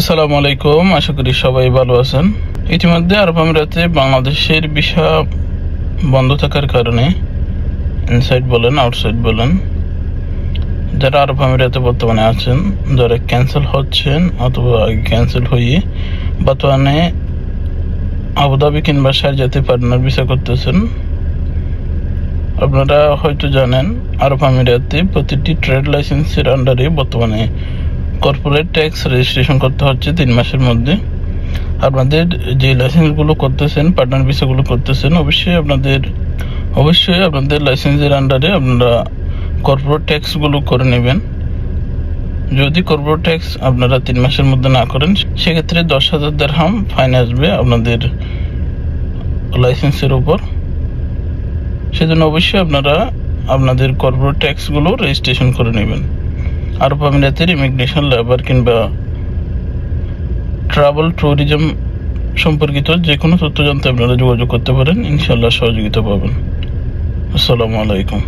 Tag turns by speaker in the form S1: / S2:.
S1: আসসালামু আলাইকুম, আশা করি সবাই ভালো আছেন। ইতিমধ্যে আরব আমিরাতে বাংলাদেশের ভিসা বন্ধ থাকার কারণে ইনসাইড বলেন আউটসাইড বলেন, যারা আরব আমিরাতে বর্তমানে আছেন, যারা ক্যান্সেল হচ্ছেন অথবা ক্যান্সেল হয়ে বর্তমানে আবুধাবি কিংবা শারজাতে পার্টনার ভিসা করতেছেন, আপনারা হয়তো জানেন আরব আমিরাতে প্রতিটি ট্রেড লাইসেন্সের আন্ডারে বর্তমানে কর্পোরেট ট্যাক্স রেজিস্ট্রেশন করতে হচ্ছে 3 মাসের মধ্যে। আপনাদের যে লাইসেন্সগুলো করতেছেন, পার্টনার ভিসাগুলো করতেছেন, অবশ্যই আপনাদের লাইসেন্সের আন্ডারে আপনারা কর্পোরেট ট্যাক্সগুলো করে নেবেন। যদি কর্পোরেট ট্যাক্স আপনারা 3 মাসের মধ্যে না করেন, সেক্ষেত্রে 10,000 দিরহাম ফাইন আসবে আপনাদের লাইসেন্সের উপর। সেজন্য অবশ্যই আপনারা আপনাদের কর্পোরেট ট্যাক্সগুলো রেজিস্ট্রেশন করে নেবেন। আরব আমিরাতের ইমিগ্রেশন, লেবার কিংবা ট্রাভেল ট্যুরিজম সম্পর্কিত যে কোনো তথ্য জানতে আপনারা যোগাযোগ করতে পারেন, ইনশাআল্লাহ সহযোগিতা পাবেন। আসসালামু আলাইকুম।